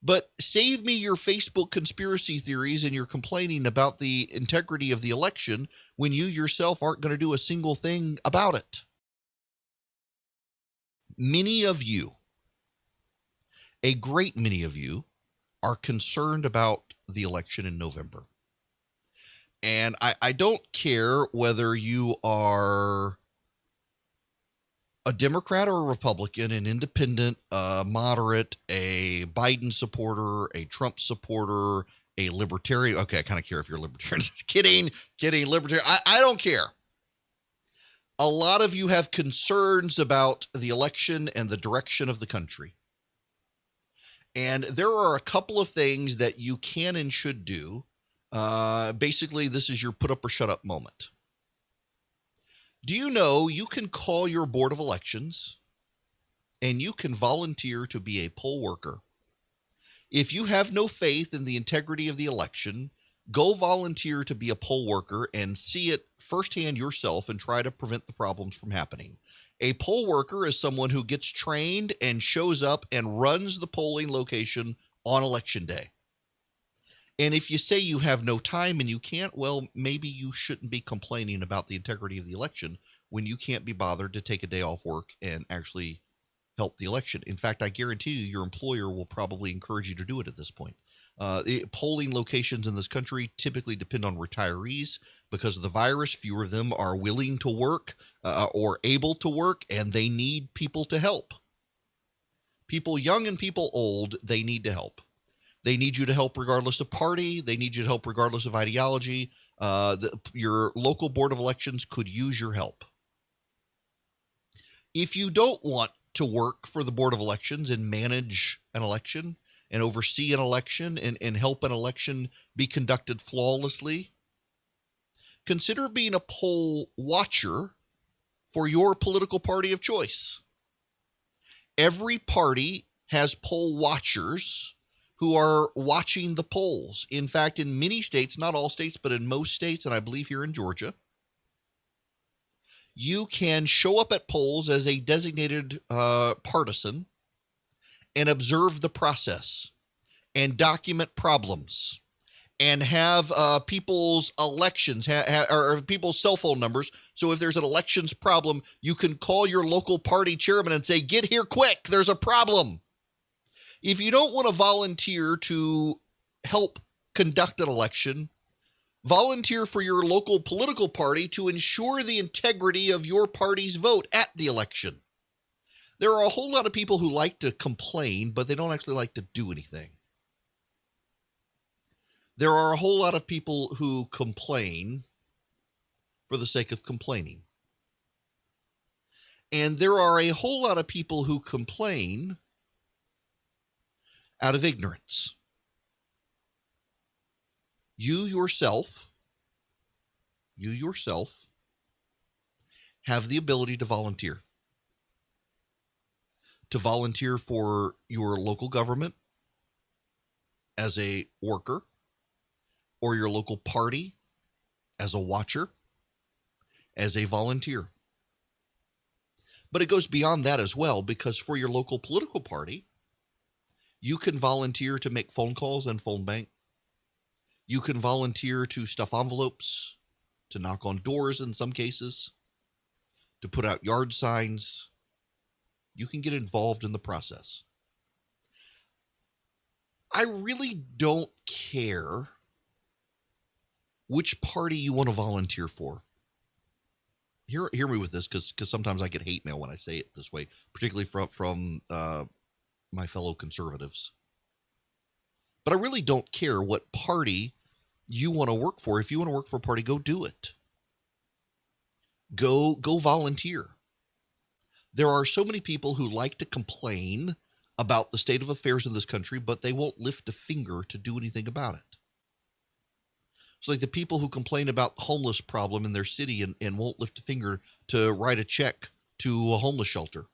But save me your Facebook conspiracy theories and you're complaining about the integrity of the election when you yourself aren't going to do a single thing about it. Many of you, a great many of you, are concerned about the election in November. And I don't care whether you are a Democrat or a Republican, an independent, a moderate, a Biden supporter, a Trump supporter, a libertarian. Okay, I kind of care if you're a libertarian. kidding, libertarian. I don't care. A lot of you have concerns about the election and the direction of the country. And there are a couple of things that you can and should do. Basically, this is your put up or shut up moment. Do you know you can call your Board of Elections and you can volunteer to be a poll worker? If you have no faith in the integrity of the election, go volunteer to be a poll worker and see it firsthand yourself and try to prevent the problems from happening. A poll worker is someone who gets trained and shows up and runs the polling location on election day. And if you say you have no time and you can't, well, maybe you shouldn't be complaining about the integrity of the election when you can't be bothered to take a day off work and actually help the election. In fact, I guarantee you your employer will probably encourage you to do it at this point. Polling locations in this country typically depend on retirees because of the virus. Fewer of them are willing to work or able to work, and they need people to help. People young and people old, they need to help. They need you to help regardless of party. They need you to help regardless of ideology. Your local Board of Elections could use your help. If you don't want to work for the Board of Elections and manage an election and oversee an election and help an election be conducted flawlessly, consider being a poll watcher for your political party of choice. Every party has poll watchers who are watching the polls. In fact, in many states, not all states, but in most states, and I believe here in Georgia, you can show up at polls as a designated partisan and observe the process and document problems and have people's elections or people's cell phone numbers. So if there's an elections problem, you can call your local party chairman and say, get here quick, there's a problem. If you don't want to volunteer to help conduct an election, volunteer for your local political party to ensure the integrity of your party's vote at the election. There are a whole lot of people who like to complain, but they don't actually like to do anything. There are a whole lot of people who complain for the sake of complaining. And there are a whole lot of people who complain out of ignorance. You yourself have the ability to volunteer. To volunteer for your local government as a worker, or your local party as a watcher, as a volunteer. But it goes beyond that as well, because for your local political party, you can volunteer to make phone calls and phone bank. You can volunteer to stuff envelopes, to knock on doors in some cases, to put out yard signs. You can get involved in the process. I really don't care which party you want to volunteer for. Hear me with this, because sometimes I get hate mail when I say it this way, particularly from my fellow conservatives. But I really don't care what party you want to work for. If you want to work for a party, go do it. Go volunteer. There are so many people who like to complain about the state of affairs in this country, but they won't lift a finger to do anything about it. It's like the people who complain about the homeless problem in their city and won't lift a finger to write a check to a homeless shelter.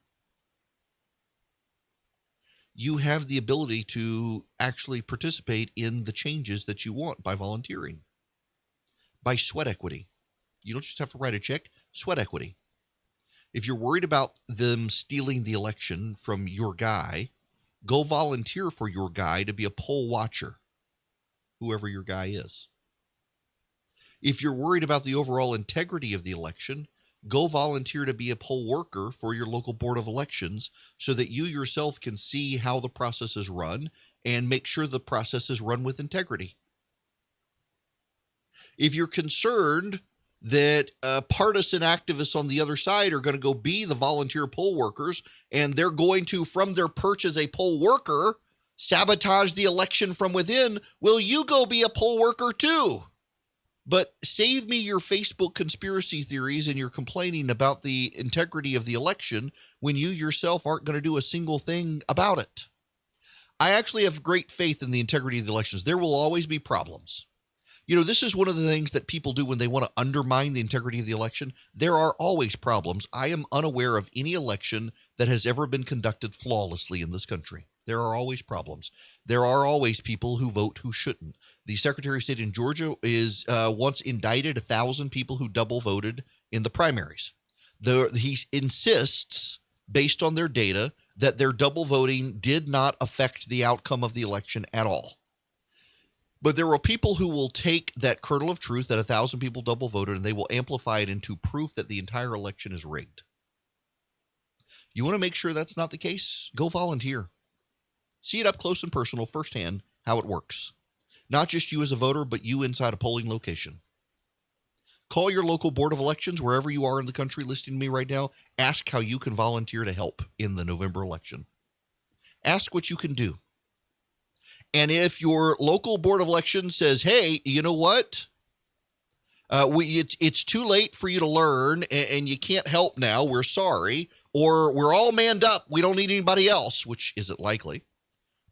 You have the ability to actually participate in the changes that you want by volunteering, by sweat equity. You don't just have to write a check, sweat equity. If you're worried about them stealing the election from your guy, Go volunteer for your guy to be a poll watcher, whoever your guy is. If you're worried about the overall integrity of the election, go volunteer to be a poll worker for your local board of elections so that you yourself can see how the process is run and make sure the process is run with integrity. If you're concerned that partisan activists on the other side are going to go be the volunteer poll workers and they're going to, from their perch as a poll worker, sabotage the election from within, will you go be a poll worker too? But save me your Facebook conspiracy theories and your complaining about the integrity of the election when you yourself aren't going to do a single thing about it. I actually have great faith in the integrity of the elections. There will always be problems. You know, this is one of the things that people do when they want to undermine the integrity of the election. There are always problems. I am unaware of any election that has ever been conducted flawlessly in this country. There are always problems. There are always people who vote who shouldn't. The Secretary of State in Georgia is once indicted 1,000 people who double voted in the primaries. He insists, based on their data, that their double voting did not affect the outcome of the election at all. But there are people who will take that kernel of truth that 1,000 people double voted and they will amplify it into proof that the entire election is rigged. You want to make sure that's not the case? Go volunteer. See it up close and personal firsthand how it works. Not just you as a voter, but you inside a polling location. Call your local board of elections wherever you are in the country listening to me right now. Ask how you can volunteer to help in the November election. Ask what you can do. And if your local board of elections says, hey, you know what? It's too late for you to learn and you can't help now. We're sorry. Or we're all manned up. We don't need anybody else, which isn't likely.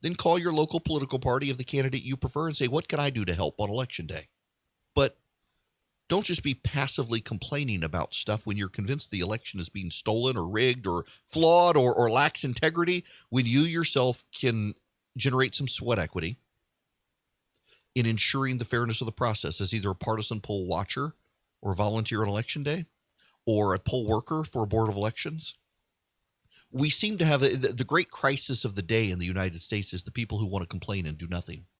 Then call your local political party of the candidate you prefer and say, what can I do to help on election day? But don't just be passively complaining about stuff when you're convinced the election is being stolen or rigged or flawed or lacks integrity, when you yourself can generate some sweat equity in ensuring the fairness of the process as either a partisan poll watcher or volunteer on election day or a poll worker for a board of elections. We seem to have the great crisis of the day in the United States is the people who want to complain and do nothing.